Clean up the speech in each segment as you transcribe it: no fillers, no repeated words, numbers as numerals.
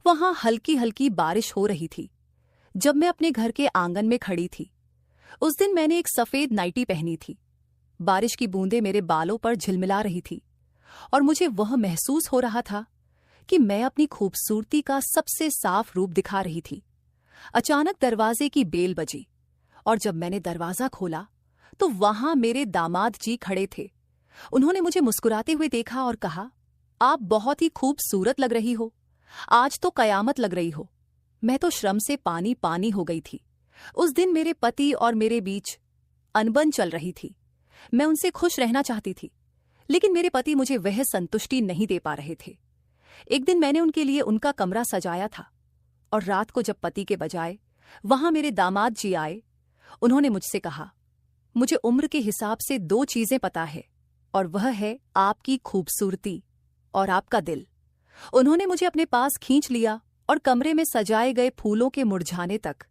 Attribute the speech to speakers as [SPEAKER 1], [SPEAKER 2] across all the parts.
[SPEAKER 1] वहां हल्की हल्की बारिश हो रही थी जब मैं अपने घर के आंगन में खड़ी थी। उस दिन मैंने एक सफेद नाइटी पहनी थी। बारिश की बूंदें मेरे बालों पर झिलमिला रही थी और मुझे वह महसूस हो रहा था कि मैं अपनी खूबसूरती का सबसे साफ रूप दिखा रही थी। अचानक दरवाजे की बेल बजी और जब मैंने दरवाजा खोला तो वहां मेरे दामाद जी खड़े थे। उन्होंने मुझे मुस्कुराते हुए देखा और कहा, आप बहुत ही खूबसूरत लग रही हो। आज तो कयामत लग रही हो। मैं तो श्रम से पानी पानी हो गई थी। उस दिन मेरे पति और मेरे बीच अनबन चल रही थी। मैं उनसे खुश रहना चाहती थी, लेकिन मेरे पति मुझे वह संतुष्टि नहीं दे पा रहे थे। एक दिन मैंने उनके लिए उनका कमरा सजाया था और रात को जब पति के बजाय वहां मेरे दामाद जी आए, उन्होंने मुझसे कहा, मुझे उम्र के हिसाब से 2 चीजें पता है और वह है आपकी खूबसूरती और आपका दिल। उन्होंने मुझे अपने पास खींच लिया और कमरे में सजाए गए फूलों के मुरझाने तक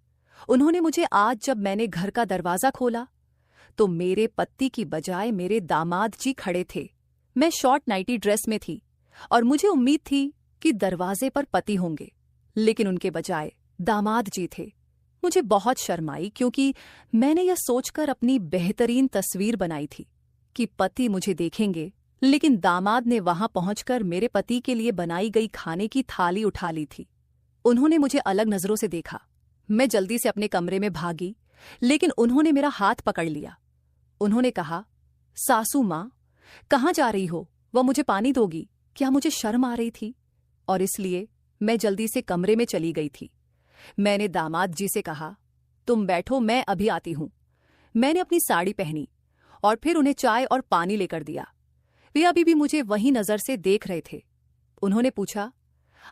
[SPEAKER 1] उन्होंने मुझे आज जब मैंने घर का दरवाजा खोला तो मेरे पति की बजाय मेरे दामाद जी खड़े थे। मैं शॉर्ट नाइटी ड्रेस में थी और मुझे उम्मीद थी कि दरवाजे पर पति होंगे, लेकिन उनके बजाय दामाद जी थे। मुझे बहुत शर्म आई क्योंकि मैंने यह सोचकर अपनी बेहतरीन तस्वीर बनाई थी कि पति मुझे देखेंगे, लेकिन दामाद ने वहां पहुंचकर मेरे पति के लिए बनाई गई खाने की थाली उठा ली थी। उन्होंने मुझे अलग नजरों से देखा। मैं जल्दी से अपने कमरे में भागी, लेकिन उन्होंने मेरा हाथ पकड़ लिया। उन्होंने कहा, सासू माँ, कहाँ जा रही हो? वह मुझे पानी दोगी? क्या मुझे शर्म आ रही थी और इसलिए मैं जल्दी से कमरे में चली गई थी। मैंने दामाद जी से कहा, तुम बैठो, मैं अभी आती हूं। मैंने अपनी साड़ी पहनी और फिर उन्हें चाय और पानी लेकर दिया। वे अभी भी मुझे वही नजर से देख रहे थे। उन्होंने पूछा,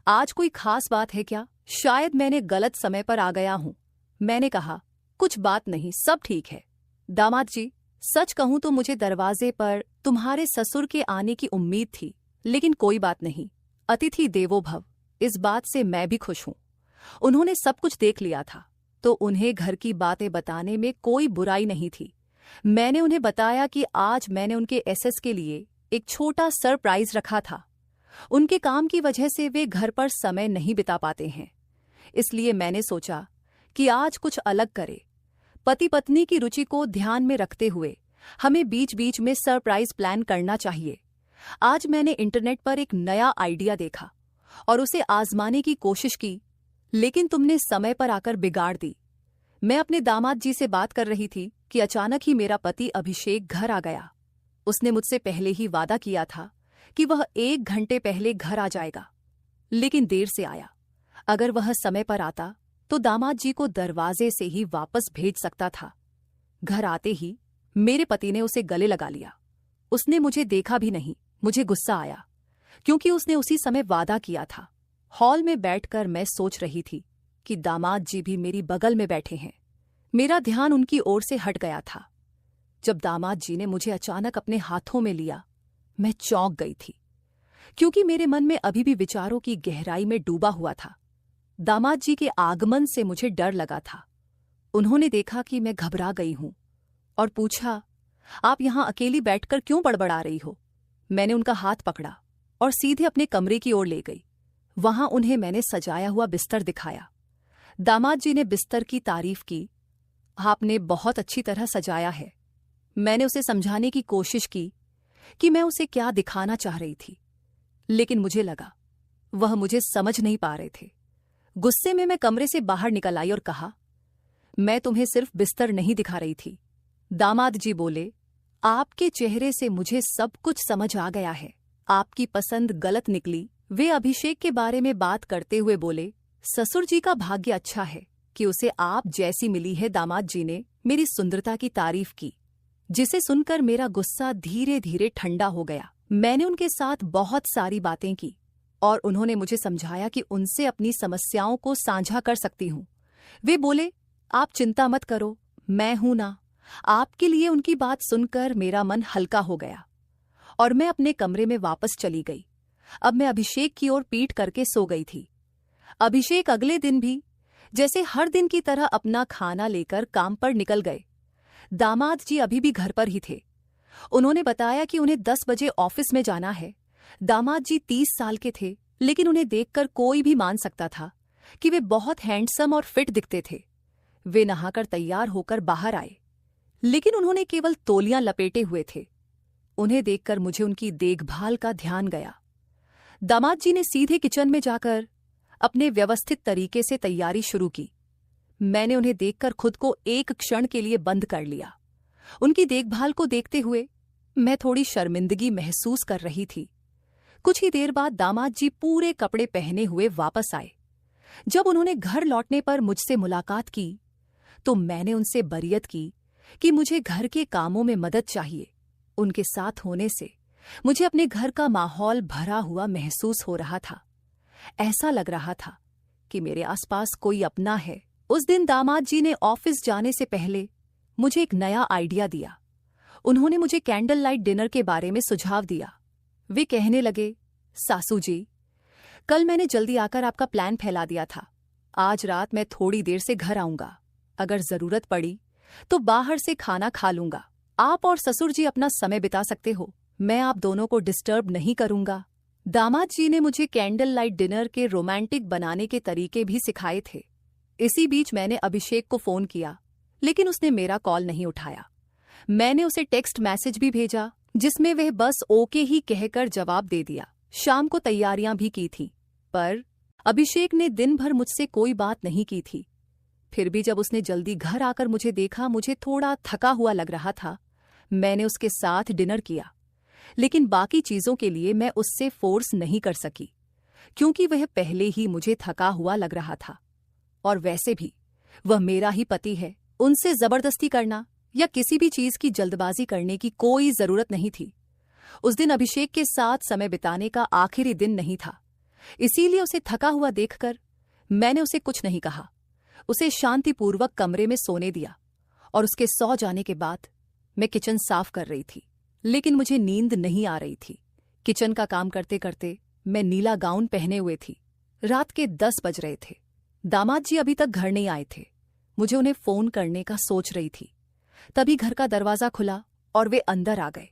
[SPEAKER 1] आज कोई खास बात है क्या? शायद मैंने गलत समय पर आ गया हूं। मैंने कहा, कुछ बात नहीं, सब ठीक है। दामाद जी, सच कहूं तो मुझे दरवाजे पर तुम्हारे ससुर के आने की उम्मीद थी, लेकिन कोई बात नहीं। अतिथि देवो भव, इस बात से मैं भी खुश हूं। उन्होंने सब कुछ देख लिया था, तो उन्हें घर की बातें बताने में कोई बुराई नहीं थी। मैंने उन्हें बताया कि आज मैंने उनके एसएस के लिए एक छोटा सरप्राइज रखा था। उनके काम की वजह से वे घर पर समय नहीं बिता पाते हैं, इसलिए मैंने सोचा कि आज कुछ अलग करें। पति पत्नी की रुचि को ध्यान में रखते हुए हमें बीच बीच में सरप्राइज प्लान करना चाहिए। आज मैंने इंटरनेट पर एक नया आइडिया देखा और उसे आजमाने की कोशिश की, लेकिन तुमने समय पर आकर बिगाड़ दी। मैं अपने दामाद जी से बात कर रही थी कि अचानक ही मेरा पति अभिषेक घर आ गया। उसने मुझसे पहले ही वादा किया था कि वह 1 घंटे पहले घर आ जाएगा, लेकिन देर से आया। अगर वह समय पर आता तो दामाद जी को दरवाजे से ही वापस भेज सकता था। घर आते ही मेरे पति ने उसे गले लगा लिया। उसने मुझे देखा भी नहीं। मुझे गुस्सा आया क्योंकि उसने उसी समय वादा किया था। हॉल में बैठकर मैं सोच रही थी कि दामाद जी भी मेरी बगल में बैठे हैं। मेरा ध्यान उनकी ओर से हट गया था। जब दामाद जी ने मुझे अचानक अपने हाथों में लिया, मैं चौंक गई थी क्योंकि मेरे मन में अभी भी विचारों की गहराई में डूबा हुआ था। दामाद जी के आगमन से मुझे डर लगा था। उन्होंने देखा कि मैं घबरा गई हूं और पूछा, आप यहां अकेली बैठकर क्यों बड़बड़ा रही हो? मैंने उनका हाथ पकड़ा और सीधे अपने कमरे की ओर ले गई। वहां उन्हें मैंने सजाया हुआ बिस्तर दिखाया। दामाद जी ने बिस्तर की तारीफ की। आपने बहुत अच्छी तरह सजाया है। मैंने उसे समझाने की कोशिश की कि मैं उसे क्या दिखाना चाह रही थी, लेकिन मुझे लगा वह मुझे समझ नहीं पा रहे थे। गुस्से में मैं कमरे से बाहर निकल आई और कहा, मैं तुम्हें सिर्फ बिस्तर नहीं दिखा रही थी। दामाद जी बोले, आपके चेहरे से मुझे सब कुछ समझ आ गया है। आपकी पसंद गलत निकली। वे अभिषेक के बारे में बात करते हुए बोले, ससुर जी का भाग्य अच्छा है कि उसे आप जैसी मिली है। दामाद जी ने मेरी सुंदरता की तारीफ की, जिसे सुनकर मेरा गुस्सा धीरे धीरे ठंडा हो गया। मैंने उनके साथ बहुत सारी बातें की और उन्होंने मुझे समझाया कि उनसे अपनी समस्याओं को साझा कर सकती हूँ। वे बोले, आप चिंता मत करो, मैं हूं ना। आपके लिए उनकी बात सुनकर मेरा मन हल्का हो गया और मैं अपने कमरे में वापस चली गई। अब मैं अभिषेक की ओर पीठ करके सो गई थी। अभिषेक अगले दिन भी जैसे हर दिन की तरह अपना खाना लेकर काम पर निकल गए। दामाद जी अभी भी घर पर ही थे। उन्होंने बताया कि उन्हें 10 बजे ऑफिस में जाना है। दामाद जी 30 साल के थे लेकिन उन्हें देखकर कोई भी मान सकता था कि वे बहुत हैंडसम और फिट दिखते थे। वे नहाकर तैयार होकर बाहर आए, लेकिन उन्होंने केवल तौलियां लपेटे हुए थे। उन्हें देखकर मुझे उनकी देखभाल का ध्यान गया। दामाद जी ने सीधे किचन में जाकर अपने व्यवस्थित तरीके से तैयारी शुरू की। मैंने उन्हें देखकर खुद को एक क्षण के लिए बंद कर लिया। उनकी देखभाल को देखते हुए मैं थोड़ी शर्मिंदगी महसूस कर रही थी। कुछ ही देर बाद दामाद जी पूरे कपड़े पहने हुए वापस आए। जब उन्होंने घर लौटने पर मुझसे मुलाकात की तो मैंने उनसे बरियत की कि मुझे घर के कामों में मदद चाहिए। उनके साथ होने से मुझे अपने घर का माहौल भरा हुआ महसूस हो रहा था। ऐसा लग रहा था कि मेरे आसपास कोई अपना है। उस दिन दामाद जी ने ऑफिस जाने से पहले मुझे एक नया आइडिया दिया। उन्होंने मुझे कैंडल लाइट डिनर के बारे में सुझाव दिया। वे कहने लगे, सासू जी, कल मैंने जल्दी आकर आपका प्लान फैला दिया था। आज रात मैं थोड़ी देर से घर आऊंगा। अगर जरूरत पड़ी तो बाहर से खाना खा लूंगा। आप और ससुर जी अपना समय बिता सकते हो। मैं आप दोनों को डिस्टर्ब नहीं करूंगा। दामाद जी ने मुझे कैंडल लाइट डिनर के रोमांटिक बनाने के तरीके भी सिखाए थे। इसी बीच मैंने अभिषेक को फोन किया, लेकिन उसने मेरा कॉल नहीं उठाया। मैंने उसे टेक्स्ट मैसेज भी भेजा, जिसमें वह बस ओके ही कहकर जवाब दे दिया। शाम को तैयारियां भी की थीं, पर अभिषेक ने दिन भर मुझसे कोई बात नहीं की थी। फिर भी जब उसने जल्दी घर आकर मुझे देखा, मुझे थोड़ा थका हुआ लग रहा था। मैंने उसके साथ डिनर किया, लेकिन बाकी चीजों के लिए मैं उससे फोर्स नहीं कर सकी, क्योंकि वह पहले ही मुझे थका हुआ लग रहा था। और वैसे भी वह मेरा ही पति है। उनसे जबरदस्ती करना या किसी भी चीज की जल्दबाजी करने की कोई जरूरत नहीं थी। उस दिन अभिषेक के साथ समय बिताने का आखिरी दिन नहीं था, इसीलिए उसे थका हुआ देखकर मैंने उसे कुछ नहीं कहा। उसे शांतिपूर्वक कमरे में सोने दिया और उसके सो जाने के बाद मैं किचन साफ कर रही थी, लेकिन मुझे नींद नहीं आ रही थी। किचन का काम करते करते मैं नीला गाउन पहने हुए थी। रात के 10 बज रहे थे। दामाद जी अभी तक घर नहीं आए थे। मुझे उन्हें फोन करने का सोच रही थी, तभी घर का दरवाजा खुला और वे अंदर आ गए।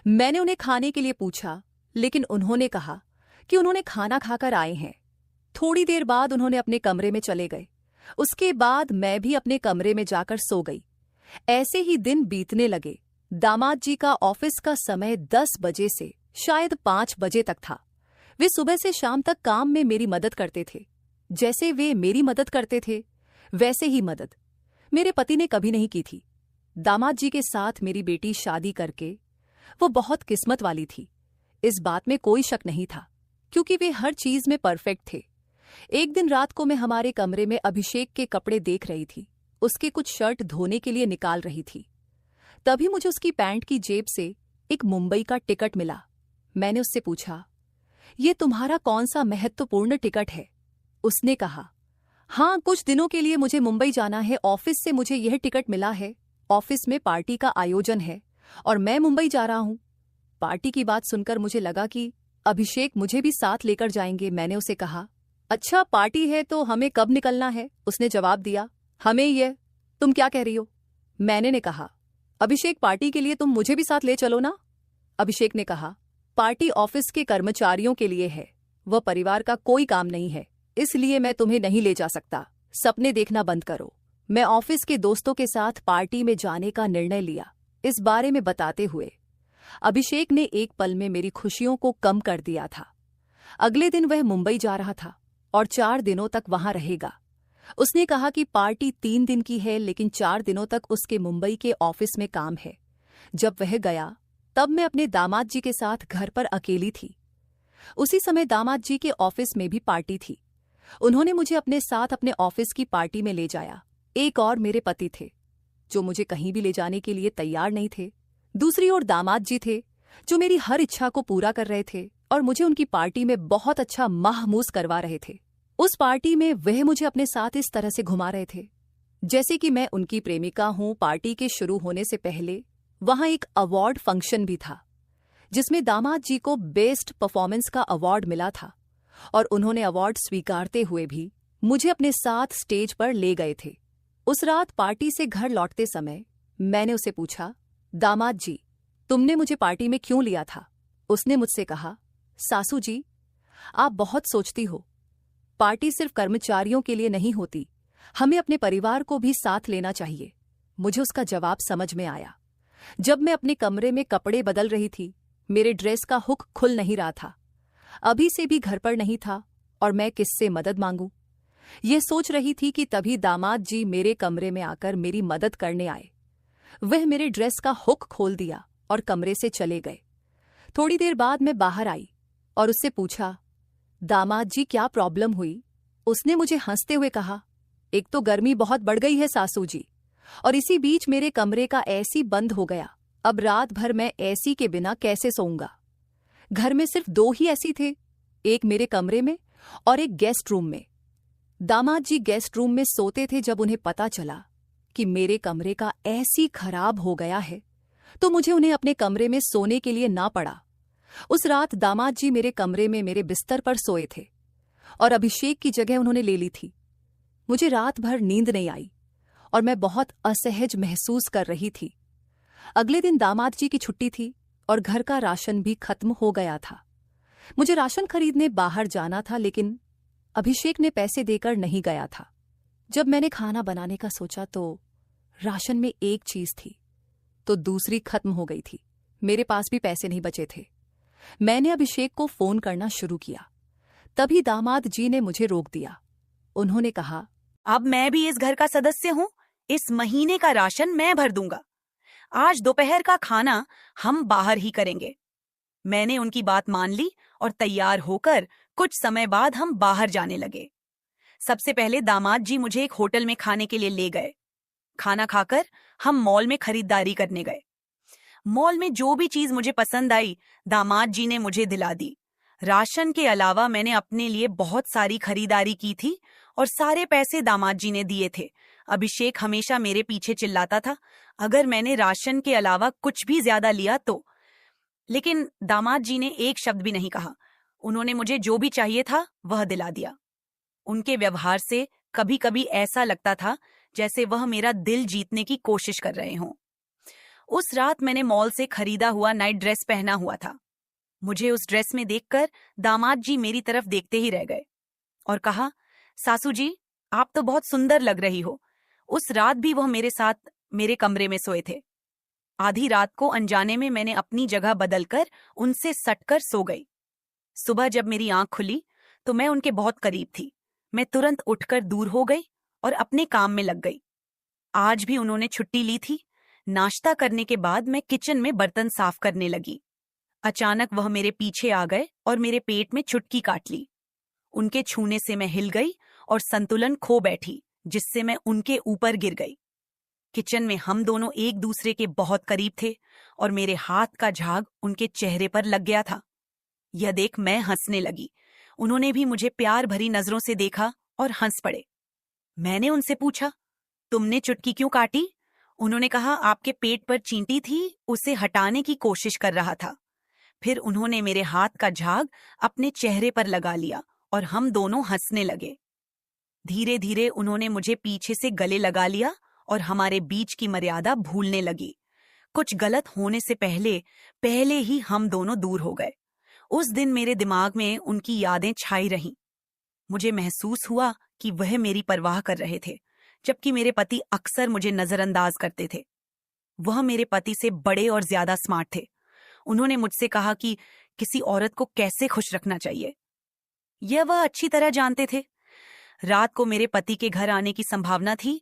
[SPEAKER 1] मैंने उन्हें खाने के लिए पूछा, लेकिन उन्होंने कहा कि उन्होंने खाना खाकर आए हैं। थोड़ी देर बाद उन्होंने अपने कमरे में चले गए। उसके बाद मैं भी अपने कमरे में जाकर सो गई। ऐसे ही दिन बीतने लगे। दामाद जी का ऑफिस का समय 10 बजे से शायद 5 बजे तक था। वे सुबह से शाम तक काम में मेरी मदद करते थे। जैसे वे मेरी मदद करते थे, वैसे ही मदद मेरे पति ने कभी नहीं की थी। दामाद जी के साथ मेरी बेटी शादी करके वो बहुत किस्मत वाली थी, इस बात में कोई शक नहीं था, क्योंकि वे हर चीज में परफेक्ट थे। एक दिन रात को मैं हमारे कमरे में अभिषेक के कपड़े देख रही थी। उसके कुछ शर्ट धोने के लिए निकाल रही थी। तभी मुझे उसकी पैंट की जेब से एक मुंबई का टिकट मिला। मैंने उससे पूछा, ये तुम्हारा कौन सा महत्वपूर्ण टिकट है? उसने कहा, हाँ, कुछ दिनों के लिए मुझे मुंबई जाना है। ऑफिस से मुझे यह टिकट मिला है। ऑफिस में पार्टी का आयोजन है और मैं मुंबई जा रहा हूँ। पार्टी की बात सुनकर मुझे लगा कि अभिषेक मुझे भी साथ लेकर जाएंगे। मैंने उसे कहा, अच्छा, पार्टी है तो हमें कब निकलना है? उसने जवाब दिया, हमें ये। तुम क्या कह रही हो? मैंने कहा, अभिषेक, पार्टी के लिए तुम मुझे भी साथ ले चलो ना। अभिषेक ने कहा, पार्टी ऑफिस के कर्मचारियों के लिए है, वह परिवार का कोई काम नहीं है, इसलिए मैं तुम्हें नहीं ले जा सकता। सपने देखना बंद करो। मैं ऑफिस के दोस्तों के साथ पार्टी में जाने का निर्णय लिया। इस बारे में बताते हुए अभिषेक ने एक पल में मेरी खुशियों को कम कर दिया था। अगले दिन वह मुंबई जा रहा था और 4 दिनों तक वहां रहेगा। उसने कहा कि पार्टी 3 दिन की है, लेकिन 4 दिनों तक उसके मुंबई के ऑफिस में काम है। जब वह गया तब मैं अपने दामाद जी के साथ घर पर अकेली थी। उसी समय दामाद जी के ऑफिस में भी पार्टी थी। उन्होंने मुझे अपने साथ अपने ऑफिस की पार्टी में ले जाया। एक और मेरे पति थे, जो मुझे कहीं भी ले जाने के लिए तैयार नहीं थे। दूसरी ओर दामाद जी थे, जो मेरी हर इच्छा को पूरा कर रहे थे और मुझे उनकी पार्टी में बहुत अच्छा महमूस करवा रहे थे। उस पार्टी में वह मुझे अपने साथ इस तरह से घुमा रहे थे जैसे कि मैं उनकी प्रेमिका हूं। पार्टी के शुरू होने से पहले वहां एक अवार्ड फंक्शन भी था, जिसमें दामाद जी को बेस्ट परफॉर्मेंस का अवार्ड मिला था और उन्होंने अवार्ड स्वीकारते हुए भी मुझे अपने साथ स्टेज पर ले गए थे। उस रात पार्टी से घर लौटते समय मैंने उसे पूछा, दामाद जी, तुमने मुझे पार्टी में क्यों लिया था? उसने मुझसे कहा, सासू जी, आप बहुत सोचती हो। पार्टी सिर्फ कर्मचारियों के लिए नहीं होती, हमें अपने परिवार को भी साथ लेना चाहिए। मुझे उसका जवाब समझ में आया। जब मैं अपने कमरे में कपड़े बदल रही थी, मेरे ड्रेस का हुक खुल नहीं रहा था। अभी से भी घर पर नहीं था और मैं किससे मदद मांगूं? ये सोच रही थी कि तभी दामाद जी मेरे कमरे में आकर मेरी मदद करने आए। वह मेरे ड्रेस का हुक खोल दिया और कमरे से चले गए। थोड़ी देर बाद मैं बाहर आई और उससे पूछा, दामाद जी क्या प्रॉब्लम हुई? उसने मुझे हंसते हुए कहा, एक तो गर्मी बहुत बढ़ गई है सासू जी, और इसी बीच मेरे कमरे का एसी बंद हो गया। अब रात भर मैं एसी के बिना कैसे सोऊंगा? घर में सिर्फ 2 ही एसी थे, एक मेरे कमरे में और एक गेस्ट रूम में। दामाद जी गेस्ट रूम में सोते थे। जब उन्हें पता चला कि मेरे कमरे का एसी खराब हो गया है तो मुझे उन्हें अपने कमरे में सोने के लिए ना पड़ा। उस रात दामाद जी मेरे कमरे में मेरे बिस्तर पर सोए थे और अभिषेक की जगह उन्होंने ले ली थी। मुझे रात भर नींद नहीं आई और मैं बहुत असहज महसूस कर रही थी। अगले दिन दामाद जी की छुट्टी थी और घर का राशन भी खत्म हो गया था। मुझे राशन खरीदने बाहर जाना था, लेकिन अभिषेक ने पैसे देकर नहीं गया था। जब मैंने खाना बनाने का सोचा तो राशन में एक चीज थी तो दूसरी खत्म हो गई थी। मेरे पास भी पैसे नहीं बचे थे। मैंने अभिषेक को फोन करना शुरू किया। तभी दामाद जी ने मुझे रोक दिया। उन्होंने कहा,
[SPEAKER 2] अब मैं भी इस घर का सदस्य हूँ। इस महीने का राशन मैं भर दूंगा। आज दोपहर का खाना हम बाहर ही करेंगे। मैंने उनकी बात मान ली और तैयार होकर कुछ समय बाद हम बाहर जाने लगे। सबसे पहले दामाद जी मुझे एक होटल में खाने के लिए ले गए। खाना खाकर हम मॉल में खरीदारी करने गए। मॉल में जो भी चीज मुझे पसंद आई, दामाद जी ने मुझे दिला दी। राशन के अलावा मैंने अपने लिए बहुत सारी खरीदारी की थी और सारे पैसे दामाद जी ने दिए थे। अभिषेक हमेशा मेरे पीछे चिल्लाता था अगर मैंने राशन के अलावा कुछ भी ज्यादा लिया तो, लेकिन दामाद जी ने एक शब्द भी नहीं कहा। उन्होंने मुझे जो भी चाहिए था वह दिला दिया। उनके व्यवहार से कभी कभी ऐसा लगता था जैसे वह मेरा दिल जीतने की कोशिश कर रहे हों। उस रात मैंने मॉल से खरीदा हुआ नाइट ड्रेस पहना हुआ था। मुझे उस ड्रेस में देखकर दामाद जी मेरी तरफ देखते ही रह गए और कहा, सासू जी आप तो बहुत सुंदर लग रही हो। उस रात भी वह मेरे साथ मेरे कमरे में सोए थे। आधी रात को अनजाने में मैंने अपनी जगह बदलकर उनसे सटकर सो गई। सुबह जब मेरी आंख खुली तो मैं उनके बहुत करीब थी। मैं तुरंत उठकर दूर हो गई और अपने काम में लग गई। आज भी उन्होंने छुट्टी ली थी। नाश्ता करने के बाद मैं किचन में बर्तन साफ करने लगी। अचानक वह मेरे पीछे आ गए और मेरे पेट में चुटकी काट ली। उनके छूने से मैं हिल गई और संतुलन खो बैठी, जिससे मैं उनके ऊपर गिर गई। किचन में हम दोनों एक दूसरे के बहुत करीब थे और मेरे हाथ का झाग उनके चेहरे पर लग गया था। यह देख मैं हंसने लगी। उन्होंने भी मुझे प्यार भरी नजरों से देखा और हंस पड़े। मैंने उनसे पूछा, तुमने चुटकी क्यों काटी? उन्होंने कहा, आपके पेट पर चींटी थी, उसे हटाने की कोशिश कर रहा था। फिर उन्होंने मेरे हाथ का झाग अपने चेहरे पर लगा लिया और हम दोनों हंसने लगे। धीरे धीरे उन्होंने मुझे पीछे से गले लगा लिया और हमारे बीच की मर्यादा भूलने लगी। कुछ गलत होने से पहले ही हम दोनों दूर हो गए। उस दिन मेरे दिमाग में उनकी यादें छाई रहीं। मुझे महसूस हुआ कि वह मेरी परवाह कर रहे थे, जबकि मेरे पति अक्सर मुझे नजरअंदाज करते थे। वह मेरे पति से बड़े और ज्यादा स्मार्ट थे। उन्होंने मुझसे कहा कि किसी औरत को कैसे खुश रखना चाहिए। यह वह अच्छी तरह जानते थे। रात को मेरे पति के घर आने की संभावना थी,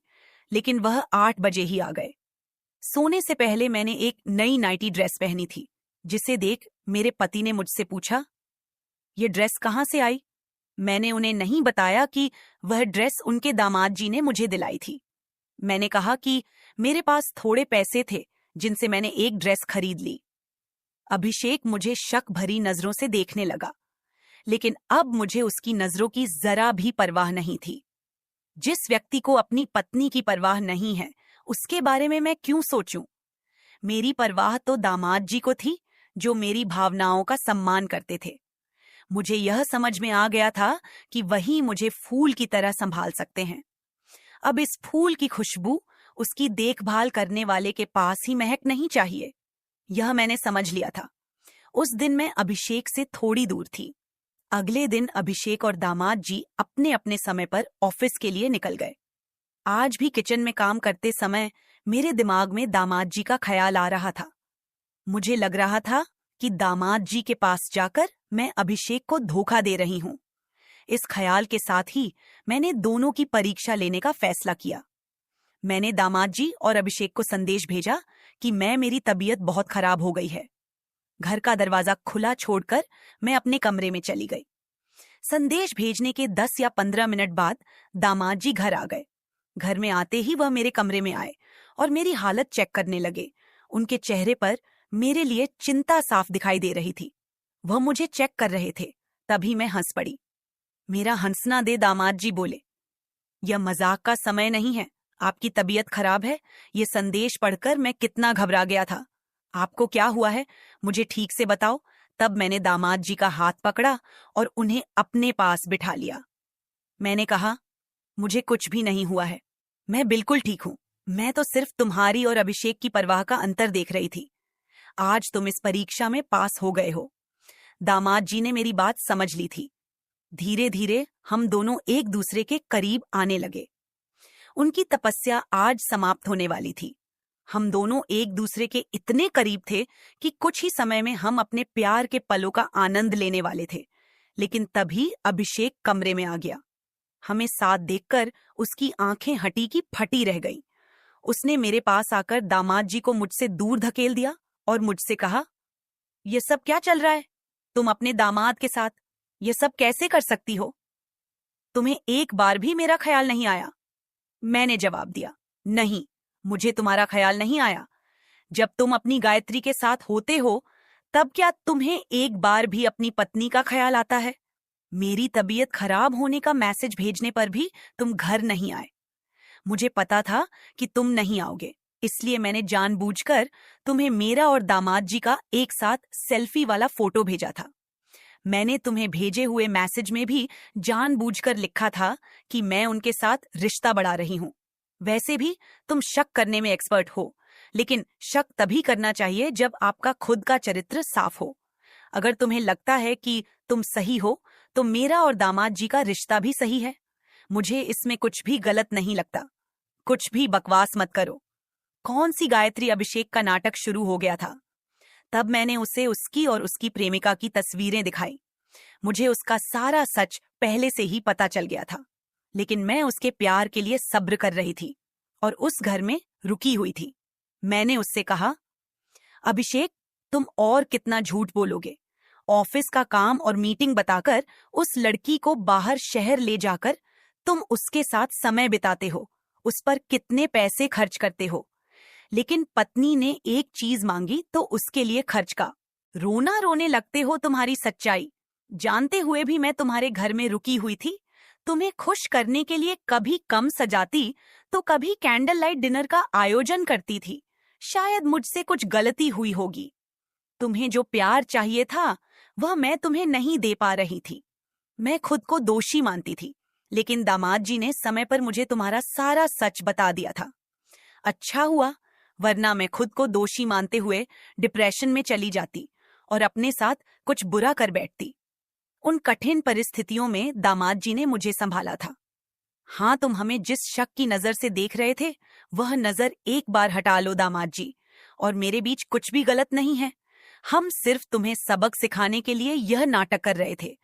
[SPEAKER 2] लेकिन वह 8 बजे ही आ गए। सोने से पहले मैंने एक नई नाइटी ड्रेस पहनी थी, जिसे देख मेरे पति ने मुझसे पूछा, ये ड्रेस कहाँ से आई? मैंने उन्हें नहीं बताया कि वह ड्रेस उनके दामाद जी ने मुझे दिलाई थी। मैंने कहा कि मेरे पास थोड़े पैसे थे, जिनसे मैंने एक ड्रेस खरीद ली। अभिषेक मुझे शक भरी नजरों से देखने लगा, लेकिन अब मुझे उसकी नजरों की जरा भी परवाह नहीं थी। जिस व्यक्ति को अपनी पत्नी की परवाह नहीं है, उसके बारे में मैं क्यों सोचूं? मेरी परवाह तो दामाद जी को थी, जो मेरी भावनाओं का सम्मान करते थे। मुझे यह समझ में आ गया था कि वही मुझे फूल की तरह संभाल सकते हैं। अब इस फूल की खुशबू उसकी देखभाल करने वाले के पास ही महक नहीं चाहिए। यह मैंने समझ लिया था। उस दिन मैं अभिषेक से थोड़ी दूर थी। अगले दिन अभिषेक और दामाद जी अपने अपने समय पर ऑफिस के लिए निकल गए। आज भी किचन में काम करते समय मेरे दिमाग में दामाद जी का ख्याल आ रहा था। मुझे लग रहा था कि दामाद जी के पास जाकर मैं अभिषेक को धोखा दे रही हूं। इस ख्याल के साथ ही मैंने दोनों की परीक्षा लेने का फैसला किया। मैंने दामाद जी और अभिषेक को संदेश भेजा कि मेरी तबीयत बहुत खराब हो गई है। घर का दरवाजा खुला छोड़कर मैं अपने कमरे में चली गई। संदेश भेजने के 10 या 15 मिनट बाद दामाद जी घर आ गए। घर में आते ही वह मेरे कमरे में आए और मेरी हालत चेक करने लगे। उनके चेहरे पर मेरे लिए चिंता साफ दिखाई दे रही थी। वह मुझे चेक कर रहे थे। तभी मैं हंस पड़ी। मेरा हंसना दे दामाद जी बोले, यह मजाक का समय नहीं है। आपकी तबीयत खराब है। ये संदेश पढ़कर मैं कितना घबरा गया था। आपको क्या हुआ है, मुझे ठीक से बताओ। तब मैंने दामाद जी का हाथ पकड़ा और उन्हें अपने पास बिठा लिया। मैंने कहा, मुझे कुछ भी नहीं हुआ है। मैं बिल्कुल ठीक हूं। मैं तो सिर्फ तुम्हारी और अभिषेक की परवाह का अंतर देख रही थी। आज तुम इस परीक्षा में पास हो गए हो। दामाद जी ने मेरी बात समझ ली थी। धीरे धीरे हम दोनों एक दूसरे के करीब आने लगे। उनकी तपस्या आज समाप्त होने वाली थी। हम दोनों एक दूसरे के इतने करीब थे कि कुछ ही समय में हम अपने प्यार के पलों का आनंद लेने वाले थे। लेकिन तभी अभिषेक कमरे में आ गया। हमें साथ देखकर उसकी आंखें हटी की फटी रह गईं। उसने मेरे पास आकर दामाद जी को मुझसे दूर धकेल दिया और मुझसे कहा, ये सब क्या चल रहा है? तुम अपने दामाद के साथ ये सब कैसे कर सकती हो? तुम्हें एक बार भी मेरा ख्याल नहीं आया? मैंने जवाब दिया, नहीं, मुझे तुम्हारा ख्याल नहीं आया। जब तुम अपनी गायत्री के साथ होते हो तब क्या तुम्हें एक बार भी अपनी पत्नी का ख्याल आता है? मेरी तबीयत खराब होने का मैसेज भेजने पर भी तुम घर नहीं आए। मुझे पता था कि तुम नहीं आओगे, इसलिए मैंने जानबूझकर तुम्हें मेरा और दामाद जी का एक साथ सेल्फी वाला फोटो भेजा था। मैंने तुम्हें भेजे हुए मैसेज में भी जानबूझकर लिखा था कि मैं उनके साथ रिश्ता बढ़ा रही हूं। वैसे भी तुम शक करने में एक्सपर्ट हो, लेकिन शक तभी करना चाहिए जब आपका खुद का चरित्र साफ हो। अगर तुम्हें लगता है कि तुम सही हो तो मेरा और दामाद जी का रिश्ता भी सही है। मुझे इसमें कुछ भी गलत नहीं लगता। कुछ भी बकवास मत करो। कौन सी गायत्री अभिषेक का नाटक शुरू हो गया था। तब मैंने उसे उसकी और उसकी प्रेमिका की तस्वीरें दिखाई। मुझे उसका सारा सच पहले से ही पता चल गया था, लेकिन मैं उसके प्यार के लिए सब्र कर रही थी और उस घर में रुकी हुई थी। मैंने उससे कहा, अभिषेक, तुम और कितना झूठ बोलोगे? ऑफिस का काम और मीटिंग बताकर उस लड़की को बाहर शहर ले जाकर तुम उसके साथ समय बिताते हो, उस पर कितने पैसे खर्च करते हो। लेकिन पत्नी ने एक चीज मांगी तो उसके लिए खर्च का रोना रोने लगते हो। तुम्हारी सच्चाई जानते हुए भी मैं तुम्हारे घर में रुकी हुई थी। तुम्हें खुश करने के लिए कभी कम सजाती तो कभी कैंडल लाइट डिनर का आयोजन करती थी। शायद मुझसे कुछ गलती हुई होगी। तुम्हें जो प्यार चाहिए था वह मैं तुम्हें नहीं दे पा रही थी। मैं खुद को दोषी मानती थी, लेकिन दामाद जी ने समय पर मुझे तुम्हारा सारा सच बता दिया था। अच्छा हुआ, वरना मैं खुद को दोषी मानते हुए डिप्रेशन में चली जाती और अपने साथ कुछ बुरा कर बैठती। उन कठिन परिस्थितियों में दामाद जी ने मुझे संभाला था। हाँ, तुम हमें जिस शक की नजर से देख रहे थे वह नजर एक बार हटा लो दामाद जी, और मेरे बीच कुछ भी गलत नहीं है। हम सिर्फ तुम्हें सबक सिखाने के लिए यह नाटक कर रहे थे।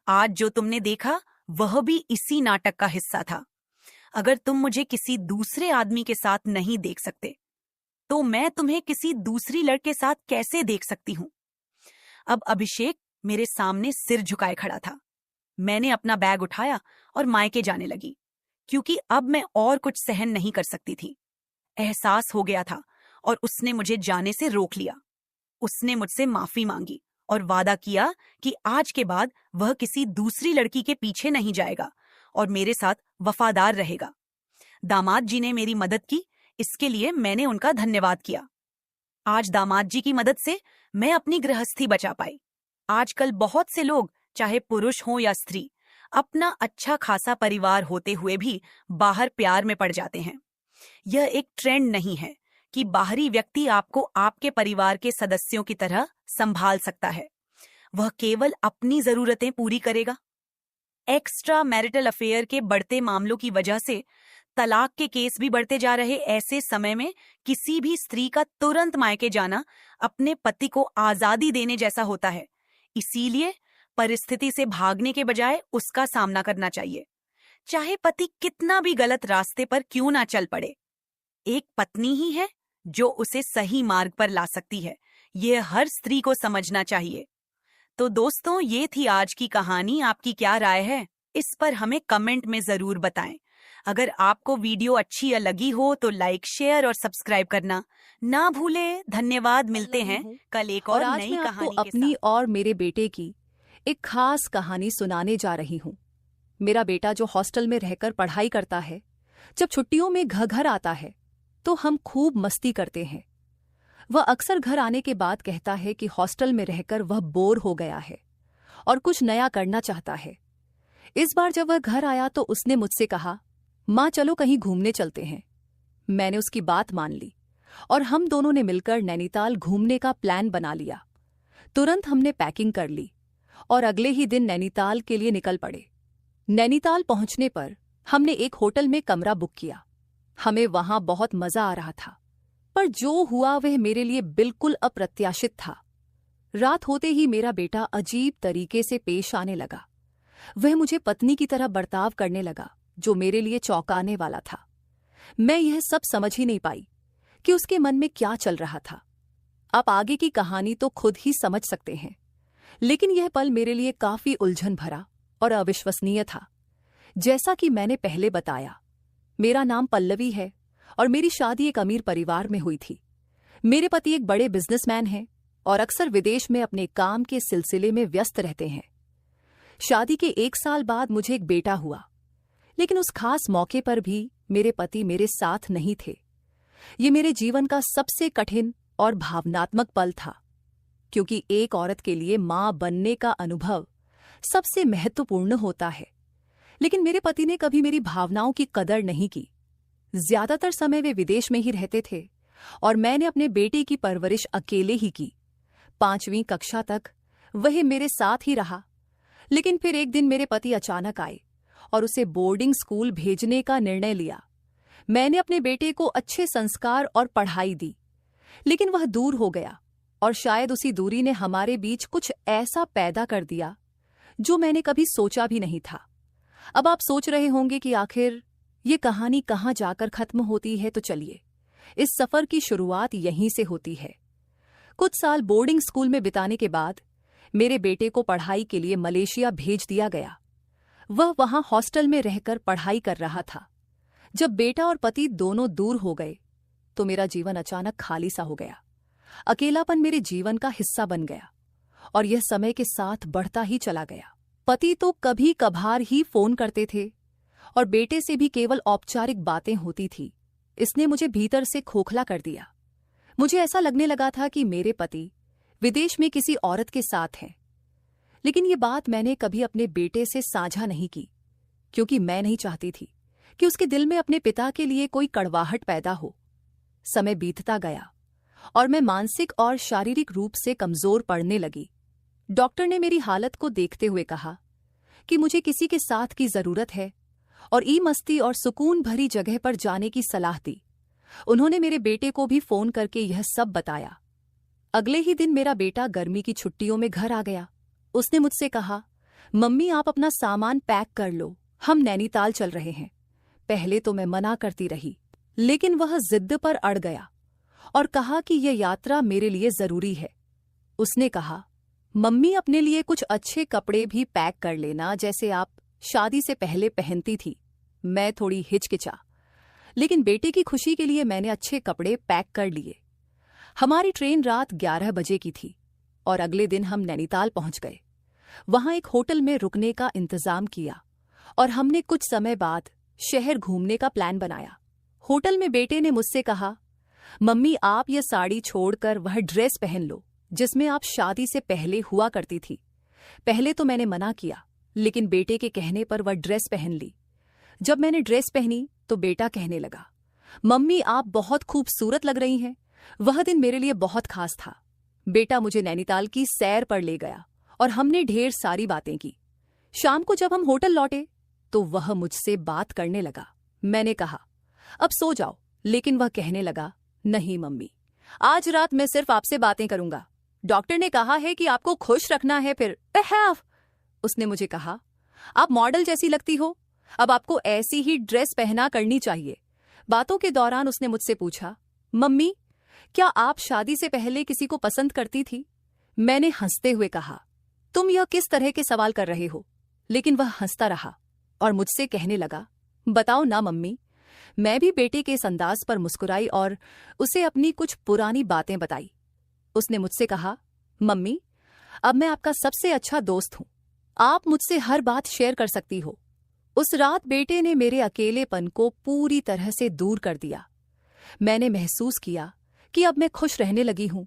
[SPEAKER 2] आज जो तुमने देखा वह भी इसी नाटक का हिस्सा था। अगर तुम मुझे किसी दूसरे आदमी के साथ नहीं देख सकते तो मैं तुम्हें किसी दूसरी लड़के साथ कैसे देख सकती हूं? अब अभिषेक मेरे सामने सिर झुकाए खड़ा था। मैंने अपना बैग उठाया और मायके जाने लगी, क्योंकि अब मैं और कुछ सहन नहीं कर सकती थी। एहसास हो गया था और उसने मुझे जाने से रोक लिया। उसने मुझसे माफी मांगी और वादा किया कि आज के बाद वह किसी दूसरी लड़की के पीछे नहीं जाएगा और मेरे साथ वफादार रहेगा। दामाद जी ने मेरी मदद की, इसके लिए मैंने उनका धन्यवाद किया। आज दामाद जी की मदद से मैं अपनी गृहस्थी बचा पाई। आजकल बहुत से लोग, चाहे पुरुष हो या स्त्री, अपना अच्छा खासा परिवार होते हुए भी बाहर प्यार में पड़ जाते हैं। यह एक ट्रेंड नहीं है कि बाहरी व्यक्ति आपको आपके परिवार के सदस्यों की तरह संभाल सकता है। वह केवल अपनी जरूरतें पूरी करेगा। एक्स्ट्रा मैरिटल अफेयर के बढ़ते मामलों की वजह से तलाक के केस भी बढ़ते जा रहे ऐसे समय में किसी भी स्त्री का तुरंत मायके जाना अपने पति को आजादी देने जैसा होता है। इसीलिए परिस्थिति से भागने के बजाय उसका सामना करना चाहिए, चाहे पति कितना भी गलत रास्ते पर क्यों ना चल पड़े। एक पत्नी ही है जो उसे सही मार्ग पर ला सकती है। यह हर स्त्री को समझना चाहिए। तो दोस्तों, ये थी आज की कहानी। आपकी क्या राय है इस पर हमें कमेंट में जरूर बताएं। अगर आपको वीडियो अच्छी लगी हो तो लाइक, शेयर और सब्सक्राइब करना ना भूलें। धन्यवाद। मिलते हैं कल एक और
[SPEAKER 1] आज
[SPEAKER 2] नई
[SPEAKER 1] मैं आपको
[SPEAKER 2] कहानी के
[SPEAKER 1] अपनी
[SPEAKER 2] साथ।
[SPEAKER 1] और मेरे बेटे की एक खास कहानी सुनाने जा रही हूँ। मेरा बेटा जो हॉस्टल में रहकर पढ़ाई करता है, जब छुट्टियों में घर आता है तो हम खूब मस्ती करते हैं। वह अक्सर घर आने के बाद कहता है कि हॉस्टल में रहकर वह बोर हो गया है और कुछ नया करना चाहता है। इस बार जब वह घर आया तो उसने मुझसे कहा, माँ चलो कहीं घूमने चलते हैं। मैंने उसकी बात मान ली और हम दोनों ने मिलकर नैनीताल घूमने का प्लान बना लिया। तुरंत हमने पैकिंग कर ली और अगले ही दिन नैनीताल के लिए निकल पड़े। नैनीताल पहुंचने पर हमने एक होटल में कमरा बुक किया। हमें वहां बहुत मजा आ रहा था, पर जो हुआ वह मेरे लिए बिल्कुल अप्रत्याशित था। रात होते ही मेरा बेटा अजीब तरीके से पेश आने लगा। वह मुझे पत्नी की तरह बर्ताव करने लगा, जो मेरे लिए चौंकाने वाला था। मैं यह सब समझ ही नहीं पाई कि उसके मन में क्या चल रहा था। आप आगे की कहानी तो खुद ही समझ सकते हैं, लेकिन यह पल मेरे लिए काफी उलझन भरा और अविश्वसनीय था। जैसा कि मैंने पहले बताया, मेरा नाम पल्लवी है और मेरी शादी एक अमीर परिवार में हुई थी। मेरे पति एक बड़े बिजनेसमैन हैं और अक्सर विदेश में अपने काम के सिलसिले में व्यस्त रहते हैं। शादी के 1 साल बाद मुझे एक बेटा हुआ, लेकिन उस खास मौके पर भी मेरे पति मेरे साथ नहीं थे। ये मेरे जीवन का सबसे कठिन और भावनात्मक पल था, क्योंकि एक औरत के लिए मां बनने का अनुभव सबसे महत्वपूर्ण होता है। लेकिन मेरे पति ने कभी मेरी भावनाओं की कदर नहीं की। ज्यादातर समय वे विदेश में ही रहते थे और मैंने अपने बेटे की परवरिश अकेले ही की। 5वीं कक्षा तक वह मेरे साथ ही रहा, लेकिन फिर एक दिन मेरे पति अचानक आए और उसे बोर्डिंग स्कूल भेजने का निर्णय लिया। मैंने अपने बेटे को अच्छे संस्कार और पढ़ाई दी, लेकिन वह दूर हो गया और शायद उसी दूरी ने हमारे बीच कुछ ऐसा पैदा कर दिया जो मैंने कभी सोचा भी नहीं था। अब आप सोच रहे होंगे कि आखिर ये कहानी कहाँ जाकर खत्म होती है, तो चलिए इस सफर की शुरुआत यहीं से होती है। कुछ साल बोर्डिंग स्कूल में बिताने के बाद मेरे बेटे को पढ़ाई के लिए मलेशिया भेज दिया गया। वह वहां हॉस्टल में रहकर पढ़ाई कर रहा था। जब बेटा और पति दोनों दूर हो गए तो मेरा जीवन अचानक खाली सा हो गया। अकेलापन मेरे जीवन का हिस्सा बन गया और यह समय के साथ बढ़ता ही चला गया। पति तो कभी कभार ही फोन करते थे और बेटे से भी केवल औपचारिक बातें होती थी। इसने मुझे भीतर से खोखला कर दिया। मुझे ऐसा लगने लगा था कि मेरे पति विदेश में किसी औरत के साथ हैं। लेकिन ये बात मैंने कभी अपने बेटे से साझा नहीं की, क्योंकि मैं नहीं चाहती थी कि उसके दिल में अपने पिता के लिए कोई कड़वाहट पैदा हो। समय बीतता गया और मैं मानसिक और शारीरिक रूप से कमजोर पड़ने लगी। डॉक्टर ने मेरी हालत को देखते हुए कहा कि मुझे किसी के साथ की जरूरत है और मस्ती और सुकून भरी जगह पर जाने की सलाह दी। उन्होंने मेरे बेटे को भी फोन करके यह सब बताया। अगले ही दिन मेरा बेटा गर्मी की छुट्टियों में घर आ गया। उसने मुझसे कहा, मम्मी आप अपना सामान पैक कर लो, हम नैनीताल चल रहे हैं। पहले तो मैं मना करती रही, लेकिन वह जिद पर अड़ गया और कहा कि यह यात्रा मेरे लिए जरूरी है। उसने कहा, मम्मी अपने लिए कुछ अच्छे कपड़े भी पैक कर लेना, जैसे आप शादी से पहले पहनती थी। मैं थोड़ी हिचकिचा, लेकिन बेटे की खुशी के लिए मैंने अच्छे कपड़े पैक कर लिए। हमारी ट्रेन रात 11 बजे की थी और अगले दिन हम नैनीताल पहुंच गए। वहां एक होटल में रुकने का इंतजाम किया और हमने कुछ समय बाद शहर घूमने का प्लान बनाया। होटल में बेटे ने मुझसे कहा, मम्मी आप ये साड़ी छोड़कर वह ड्रेस पहन लो जिसमें आप शादी से पहले हुआ करती थी। पहले तो मैंने मना किया, लेकिन बेटे के कहने पर वह ड्रेस पहन ली। जब मैंने ड्रेस पहनी तो बेटा कहने लगा, मम्मी आप बहुत खूबसूरत लग रही हैं। वह दिन मेरे लिए बहुत खास था। बेटा मुझे नैनीताल की सैर पर ले गया और हमने ढेर सारी बातें की। शाम को जब हम होटल लौटे तो वह मुझसे बात करने लगा। मैंने कहा, अब सो जाओ, लेकिन वह कहने लगा, नहीं मम्मी, आज रात मैं सिर्फ आपसे बातें करूंगा। डॉक्टर ने कहा है कि आपको खुश रखना है। फिर उसने मुझे कहा, आप मॉडल जैसी लगती हो, अब आपको ऐसी ही ड्रेस पहना करनी चाहिए। बातों के दौरान उसने मुझसे पूछा, मम्मी, क्या आप शादी से पहले किसी को पसंद करती थी? मैंने हंसते हुए कहा, तुम यह किस तरह के सवाल कर रहे हो? लेकिन वह हंसता रहा और मुझसे कहने लगा, बताओ ना मम्मी। मैं भी बेटे के इस अंदाज पर मुस्कुराई और उसे अपनी कुछ पुरानी बातें बताई। उसने मुझसे कहा, मम्मी, अब मैं आपका सबसे अच्छा दोस्त हूं, आप मुझसे हर बात शेयर कर सकती हो। उस रात बेटे ने मेरे अकेलेपन को पूरी तरह से दूर कर दिया। मैंने महसूस किया कि अब मैं खुश रहने लगी हूं,